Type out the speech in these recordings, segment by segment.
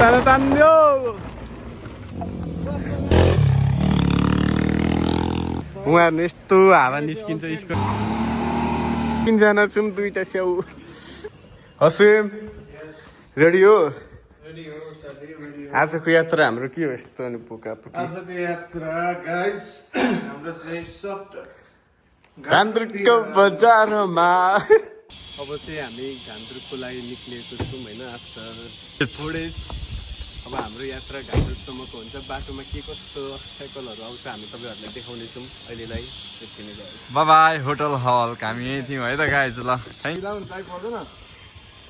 तान्यो उहाँहरू यस्तो हावा निस्किन्छ यसको तीनजना छौँ दुईटा स्याउ हसिम रेडी हो आजको यात्रा हाम्रो के हो यस्तो अनि पोका पोकी आजको यात्रा गाइस हाम्रो चाहिँ गान्तोकको बजारमा अब चाहिँ हामी गान्तोकको लागि निक्लिएको छौँ होइन आफ्टर थोरै अब हाम्रो यात्रा गान्तोकसम्मको हुन्छ बाटोमा के कस्तो साइकलहरू आउँछ हामी तपाईँहरूलाई देखाउनेछौँ अहिलेलाई यति नै बाई बाई होटल हल हामी यहीँ थियौँ है त गाइज ल पर्दैन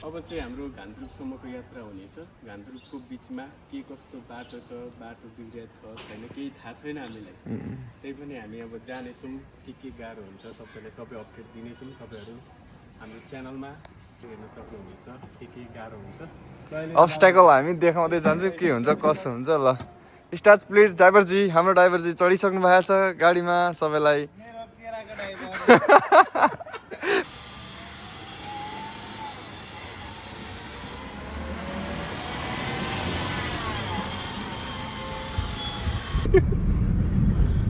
अब चाहिँ हाम्रो गान्तोकसम्मको यात्रा हुनेछ गान्तोकको बिचमा के कस्तो बाटो छ बाटो बिग्रिएको छ छैन केही थाहा छैन हामीलाई त्यही पनि हामी अब जानेछौँ के गाह्रो हुन्छ तपाईँलाई सबै अपडेट दिनेछौँ तपाईँहरू हाम्रो च्यानलमा हेर्न सक्नुहुनेछ के गाह्रो हुन्छ अब्स्ट्याकल हामी देखाउँदै जान्छौँ के हुन्छ कसो हुन्छ ल स्टार्ट प्लिज ड्राइभरजी हाम्रो ड्राइभरजी चढिसक्नु भएको छ गाडीमा सबैलाई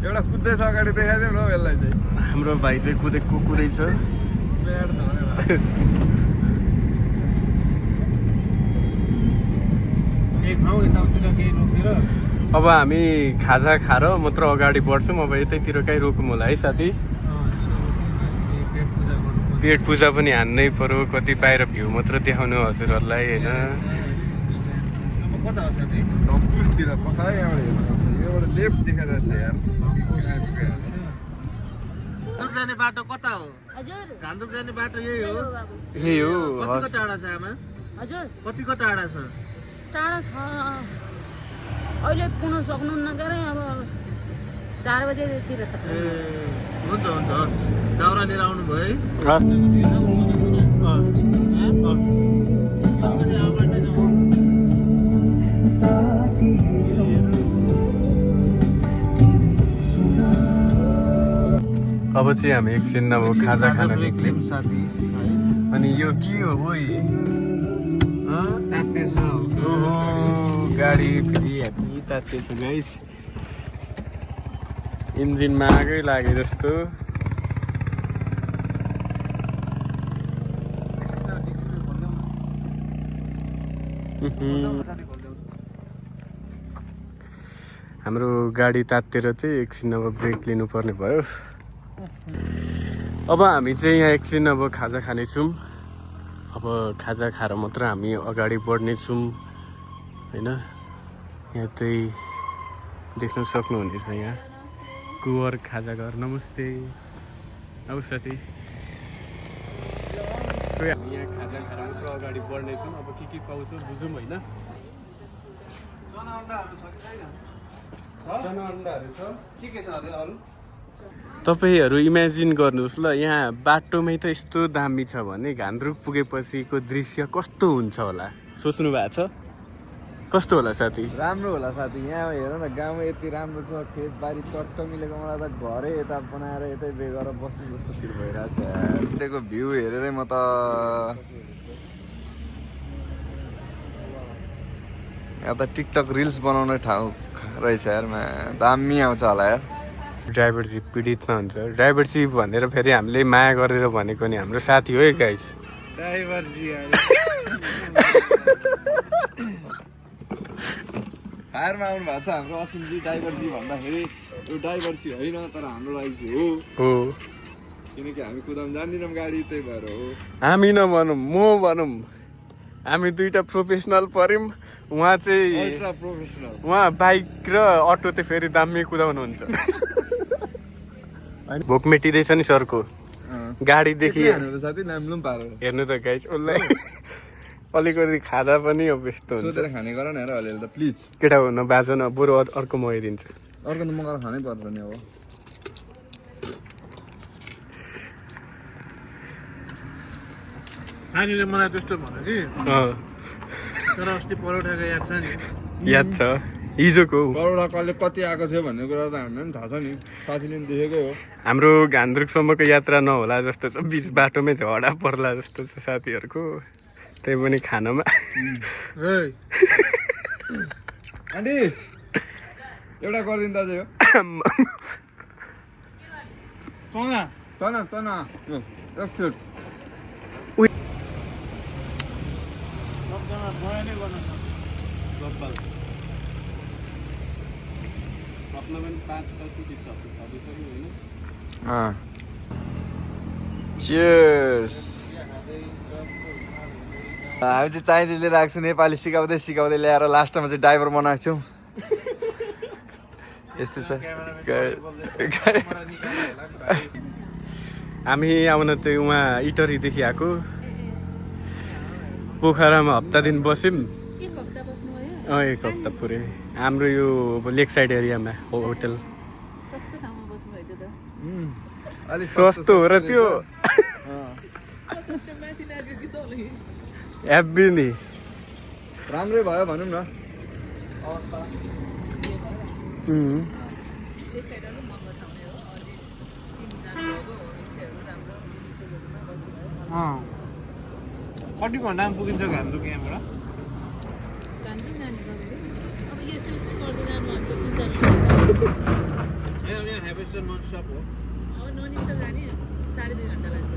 एउटा कुद्दैछ अगाडि देखाइदिउँ न यसलाई चाहिँ हाम्रो भाइ चाहिँ कुदैछ अब हामी खाजा खाएर मात्र अगाडि बढ्छौँ अब यतैतिर कहीँ रोकौँ होला है साथी पेट पूजा पनि हान्नै पर्यो कति बाहिर भ्यू मात्र देखाउनु हजुरहरूलाई होइन लेफ्ट देखाइरहेको छ यार गान्तोक जाने बाटो कता हो हजुर गान्तोक जाने बाटो यही हो यही हो कतिको टाढा छ आमा हजुर कतिको टाढा छ टाढा छ अहिले पुग्न सक्नुहुन्न के अरे अब 4 बजेतिर त ए हुन्छ हुन्छ हस् दाउरा लिएर आउनु भयो है अब चाहिँ हामी एकछिन अब खाजा खान निक्ल्यौँ साथी अनि यो के हो ओइ तातेछ ओहो गाडी फेरि हामी तातेछ गाइस इन्जिनमा आगै लागे जस्तो हाम्रो गाडी तातेर चाहिँ एकछिन अब ब्रेक लिनुपर्ने भयो अब हामी चाहिँ यहाँ एकछिन अब खाजा खानेछौँ अब खाजा खाएर मात्र हामी अगाडि बढ्नेछौँ होइन यहाँ चाहिँ देख्न सक्नुहुनेछ यहाँ कुवर खाजा घर नमस्ते आऊ साथी हामी यहाँ खाजा खाएर मात्र अगाडि बढ्नेछौँ अब के पाउँछौँ बुझौँ होइन चना अन्डाहरू छ के छ अरे अरू तपाईँहरू इमेजिन गर्नुहोस् ल यहाँ बाटोमै त यस्तो दामी छ भने गान्तोक पुगेपछिको दृश्य कस्तो हुन्छ होला सोच्नु भएको छ कस्तो होला साथी राम्रो होला साथी यहाँ हेर न गाउँमा यति राम्रो छ खेतबारी चट्ट मिलेको मलाई त घरै यता बनाएर यतै बे गरेर बस्नु जस्तो फिल भइरहेछ त्यहाँको भ्यू हेरेरै म त यहाँ त टिकटक रिल्स बनाउने ठाउँ रहेछ यारमा दामी आउँछ होला यार ड्राइभरजी पीडितमा हुन्छ ड्राइभरजी भनेर फेरि हामीले माया गरेर भनेको नि हाम्रो साथी हो है गाइस ड्राइभरजी फायरमा आउनु भएको छ हाम्रो असिमजी ड्राइभरजी भन्दाखेरि यो ड्राइभरजी होइन तर हाम्रो लागि चाहिँ हो किनकि हामी कुदाउनु जान्दैनौँ गाडी त्यही भएर हो हामी नभनौँ म भनौँ हामी दुईटा प्रोफेसनल पऱ्यौँ उहाँ चाहिँ अल्ट्रा प्रोफेसनल उहाँ बाइक र अटो चाहिँ फेरि दामी कुदाउनुहुन्छ भोक मेटिँदैछ नि सरको गाडीदेखि साथी नाम्लो पनि पारो हेर्नु त गाइस उसलाई अलिकति खाँदा पनि अब यस्तो हुन्छ सोधेर खाने गर न हेर अलिअलि त प्लिज केटा हुन बाँचो न बरु अर्को मगाइदिन्छु अर्को त मगाएर खानै पर्छ नि अब नानीले मलाई त्यस्तो भन्यो कि तर अस्ति परोठाको याद छ नि याद छ हिजोको करोडा कहिले कति आएको थियो भन्ने कुरा त हामीलाई पनि थाहा छ नि साथीले पनि देखेकै हो हाम्रो गान्तोकसम्मको यात्रा नहोला जस्तो छ बिच बाटोमै झगडा पर्ला जस्तो छ साथीहरूको त्यही पनि खानामा आन्टी एउटा गरिदिनु दाजु यो तना एकछिन अपना पनि 5-6 सिटी छ होइन चियर्स हामी चाहिँ चाइनिज लिएर आएको छौँ नेपाली सिकाउँदै सिकाउँदै ल्याएर लास्टमा चाहिँ ड्राइभर बनाएको छौँ यस्तै छ हामी आउन चाहिँ उहाँ इटरीदेखि आएको पोखरामा हप्ता दिन बस्यौँ एक हप्ता बस्नुभयो? एक हप्ता पुरै हाम्रो यो लेक साइड एरियामा होटल सस्तो ठाउँमा बस्नुभएछ त। अलिक सस्तो हो र त्यो 50 माथि लाग्यो कि तल? एफबी नि राम्रै भयो भनौँ न एक साइड अलिक महँगो ठाउँ नै हो। अलि चिम जानुभएको होमस्टेहरू राम्रो रिसोर्टहरूमा बस्नुभयो। कति घन्टामा पुगिन्छ घामदुक यहाँबाट? गान्धी नानी गर्नु अब यस्तै यस्तै गर्दै जानु अन्त चिन्ता यहाँ हेभेस्टन नन सप हो। अब नन स्टप जाने 2.5 घन्टा लाग्छ।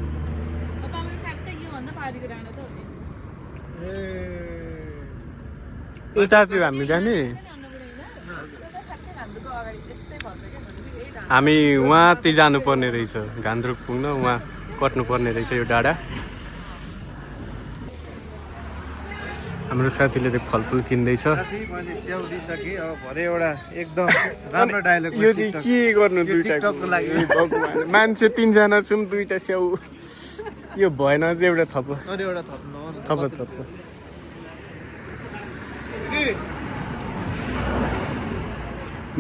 अब तपाईँ ठ्याक्कै योभन्दा पारिको डाँडा त हो नि। उता चाहिँ हामी जाने हामी उहाँ चाहिँ जानुपर्ने रहेछ घान्द्रुक पुग्न उहाँ कट्नुपर्ने रहेछ यो डाँडा हाम्रो साथीले त फलफुल किन्दैछ साथी मैले स्याउ दिइसकेँ अब भरे एउटा एकदम राम्रो डायलग यो चाहिँ के गर्नु दुईटा टिकटकको लागि मान्छे 3 जना छौँ 2टा स्याउ यो भएन चाहिँ एउटा थप अरू एउटा थप्नु हो थप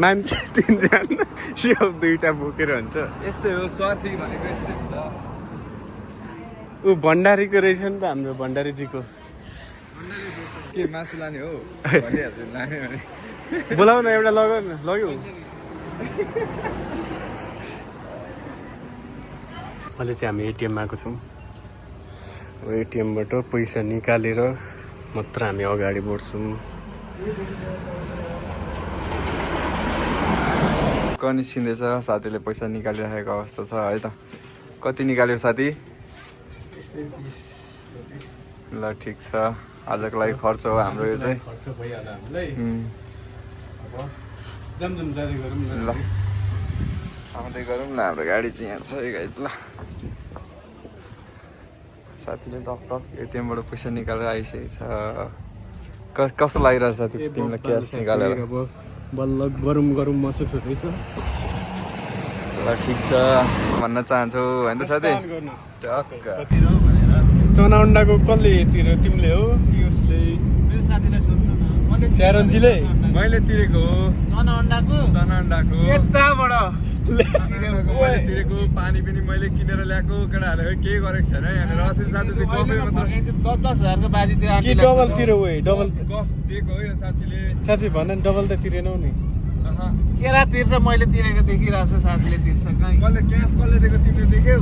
मान्छे 3 जना स्याउ 2टा बोकेर हुन्छ यस्तै हो स्वार्थी भनेको यस्तै हुन्छ ऊ भण्डारीको रहेछ नि त हाम्रो भण्डारीजीको के मासु लाने हो भनिहाल्छु लाने भने बोलाउ न एउटा लगाउ न लग्यो अहिले चाहिँ हामी एटिएममा आएको छौँ एटिएमबाट पैसा निकालेर मात्र हामी अगाडि बढ्छौँ निस्किँदैछ साथीले पैसा निकालिराखेको अवस्था छ है त कति निकाल्यो साथी ल ठिक छ आजको लागि खर्च हो हाम्रो यो चाहिँ खर्च भइहाल्यो हामीलाई अब ल आउँदै गरौँ न हाम्रो गाडी चाहिँ यहाँ छ गाइज ल साथीले टक एटिएमबाट पैसा निकालेर आइसकेको छ कस्तो लागिरहेछ साथी तिमीलाई क्यास निकालेर बल्ल गरौँ महसुस हुँदैछ ल ठिक छ भन्न चाहन्छु होइन त साथी टक्क चना अन्डाको कसले तिर्यो तिमीले हो उसले मेरो साथीलाई सोध्नु न मैले स्यारोनजीले मैले तिरेको हो चना अन्डाको यताबाट मैले तिरेको पानी पनि मैले किनेर ल्याएको केटाहरूले केही गरेको छैन यहाँनिर असिम साथी चाहिँ गफै मात्र 10,000 को बाजीतिर कि डबल तिर्यो ओइ डबल गफ दिएको हो यो साथीले साथी भन नि डबल त तिरेनौ नि केरा तिर्छ मैले तिरेको देखिरहेको छ साथीले तिर्छ कहीँ कसले क्यास कसले दिएको तिमीले देख्यौ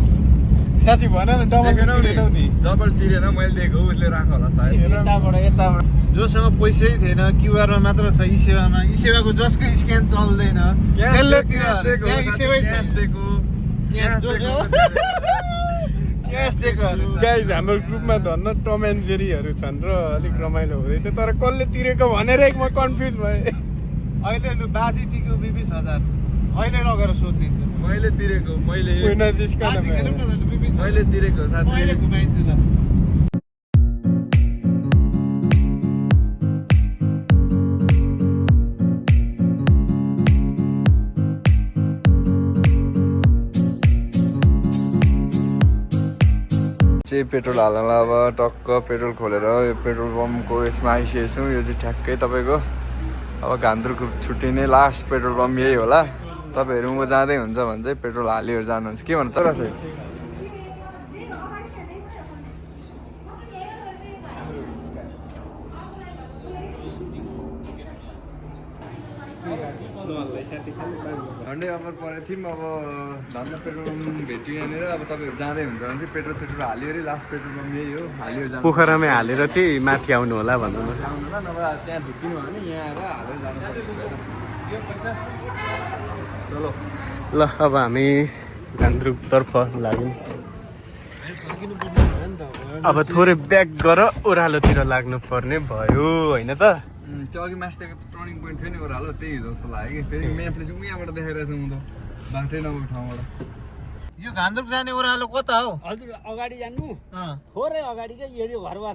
साथी भन न डबल तिरेनौ नि डबल तिरेन मैले दिएको उसले राख होला सायद यताबाट जोसँग पैसै थिएन क्युआरमा मात्र छ ई सेवामा ई सेवाको जसको स्क्यान चल्दैन त्यसले तिरेको क्यास दिएकोहरू गाइज हाम्रो ग्रुपमा धन्न टम एन्ड जेरीहरू छन् र अलिक रमाइलो हुँदैछ तर कसले तिरेको भनेर म कन्फ्युज भएँ अहिले लु बाजी टिक्यो 20,000 अहिले लगेर सोधिदिन्छु मैले तिरेको मैले बाजी खेलौँ न त लु 20,000 मैले तिरेको साथी मैले घुमाइदिन्छु ल चाहिँ पेट्रोल हाल्नलाई अब टक्क पेट्रोल खोलेर यो पेट्रोल पम्पको यसमा आइसकेको छौँ यो चाहिँ ठ्याक्कै तपाईँको अब घान्द्रुक छुट्टिने लास्ट पेट्रोल पम्प यही होला तपाईँहरू म जाँदै हुन्छ भने चाहिँ पेट्रोल हालिहरू जानुहुन्छ के भन्छ र चाहिँ झन्डै अफर परेको थियौँ अब धन्न पेट्रोल पम्प भेट्यो यहाँनिर अब तपाईँहरू जाँदै हुन्छ भने चाहिँ पेट्रोल सेट्रोल हाल्यो अरे लास्ट पेट्रोल पम्प यही हो हाल्यो जानु पोखरामै हालेर चाहिँ माथि आउनु होला भन्नु न आउनु ल नभए त्यहाँ झुक्किनु भयो भने यहाँ आएर हालेर जानु सक्नुहुन्छ चलो ल अब हामी गान्तोकतर्फ लाग्यौँ अब थोरै ब्याक गर ओह्रालोतिर लाग्नु पर्ने भयो होइन त त्यो अघि मास्टरको टर्निङ पोइन्ट थियो नि ओह्रालो त्यही हो जस्तो लाग्यो कि फेरि म्यापले चाहिँ उहाँबाट देखाइरहेको छ म त बाटै नभएको ठाउँबाट यो गान्तोक जाने ओह्रालो कता हो हजुर अगाडि जानु थोरै अगाडि चाहिँ यो घरवा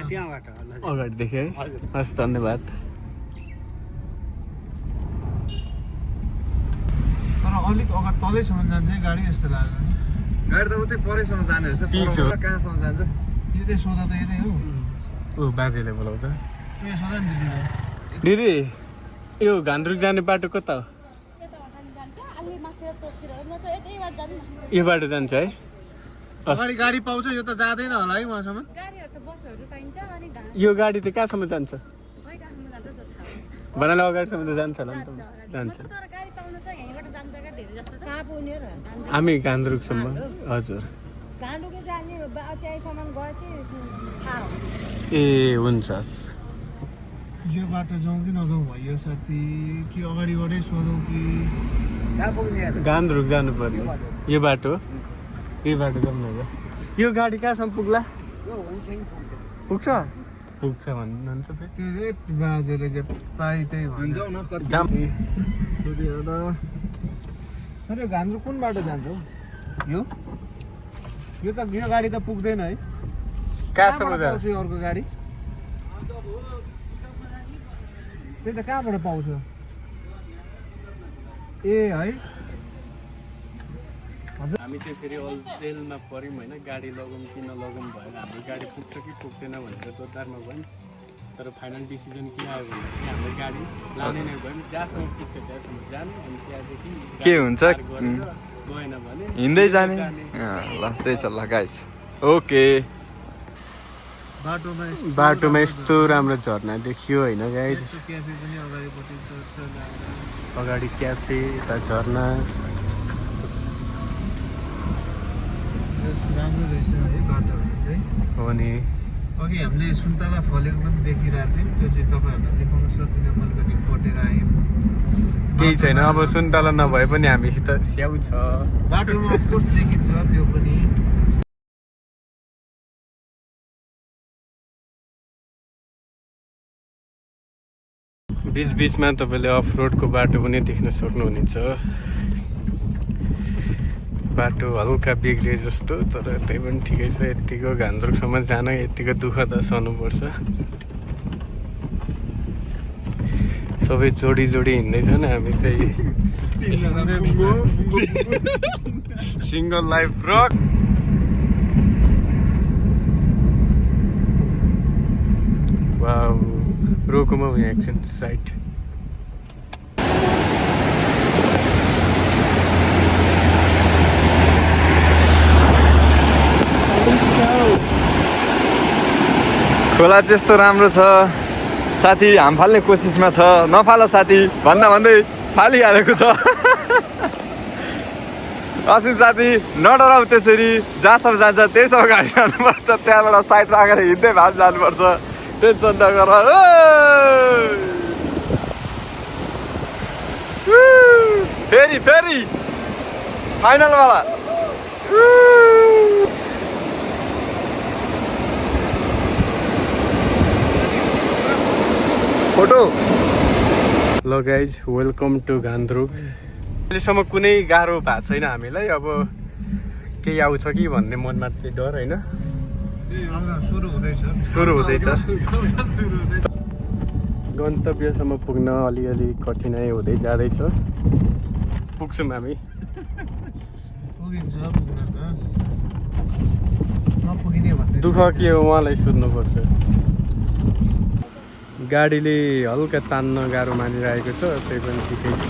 त्यहाँबाट अगाडि देखेँ है हस् धन्यवाद तर अलिक अगाडि तलैसम्म जान्छ है गाडी जस्तो लाग्यो गाडी त उतै परैसम्म जाने रहेछ पिच हो। कहाँसम्म जान्छ यो चाहिँ सोधा त यतै हो ऊ बाजेले बोलाउँछ यो सोधा नि दिदी यो गान्तोक जाने बाटो कता हो यो बाटो जान्छ है अगाडि गाडी पाउँछ यो त जाँदैन होला है उहाँसम्म यो गाडी त कहाँसम्म जान्छ बनाले अगाडिसम्म त जान्छ होला नि त जान्छ हामी गान्तोकसम्म हजुर ए हुन्छ यो बाटो जाउँ कि नजाउँ भयो साथी कि अगाडिबाटै सोधौँ कि गान्तोक जानु पर्ने यो बाटो जाउँ न यो गाडी कहाँसम्म पुग्ला पुग्छ पुग्छ भन्नुहुन्छ त्यो बाजेले चाहिँ पाइ त्यही भन्छ जाउँ न कति जाम सोधेर त अरे गान्तोक कुन बाटो जान्छ हौ यो गाडी त पुग्दैन है कहाँसम्म कहाँबाट पाउँछ यो अर्को गाडी त्यही त कहाँबाट पाउँछ ए है हामी चाहिँ फेरि अल्जेलमा पऱ्यौँ होइन गाडी लगाउँ कि नलगाउँ भयो हाम्रो गाडी पुग्छ कि पुग्दैन भनेर दोधारमा गयौँ तर फाइनल डिसिजन के आयो भने चाहिँ हाम्रो गाडी लाने नै गयौँ जहाँसम्म पुग्छ त्यहाँसम्म जाने अनि त्यहाँदेखि के हुन्छ गएन भने हिँड्दै जाने ल त्यही छ ल गाइस ओके बाटोमा यस्तो राम्रो झर्ना देखियो होइन गाइस क्याफे पनि अगाडिपट्टि छ अगाडि क्याफे यता झर्ना राम्रो रहेछ है बाटोहरू चाहिँ हो नि अघि हामीले सुन्तला फलेको पनि देखिरहेको थियौँ त्यो चाहिँ तपाईँहरूलाई देखाउन सकिनँ मैले कति कटेर आयौँ केही छैन अब सुन्तला नभए पनि हामीसित स्याउ छ बाटोमा अफकोर्स देखिन्छ त्यो पनि बिचमा तपाईँले अफ रोडको बाटो पनि देख्न सक्नुहुनेछ बाटो हल्का बिग्रिए जस्तो तर त्यही पनि ठिकै छ यत्तिको गान्तोकसम्म जान यत्तिको दुःख त सहनुपर्छ सबै जोडी हिँड्दैछन् हामी चाहिँ सिङ्गल लाइफ रक वाउ रोकोमा यहाँ एकछिन साइड खोला चाहिँ यस्तो राम्रो छ साथी हाम फाल्ने कोसिसमा छ नफाल साथी भन्दै फालिहालेको छ असिम साथी नडराउ त्यसरी जहाँसम्म जान्छ त्यहीसम्म गाडी जानुपर्छ त्यहाँबाट साइड राखेर हिँड्दै भात जानुपर्छ टेन्सन नगर फेरि फाइनलवाला फोटो ल गाइज वेलकम टु गान्तोक अहिलेसम्म कुनै गाह्रो भएको छैन हामीलाई अब केही आउँछ कि भन्ने मनमा चाहिँ डर होइन सुरु हुँदैछ गन्तव्यसम्म पुग्न अलिअलि कठिनाइ हुँदै जाँदैछ पुग्छौँ हामी दुःख के हो उहाँलाई सोध्नुपर्छ गाडीले हल्का तान्न गाह्रो मानिरहेको छ त्यही पनि ठिकै छ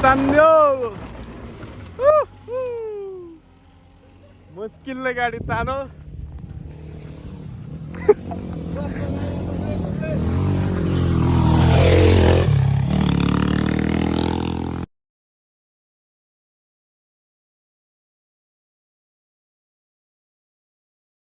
तान्यो मुस्किलले गाडी तानो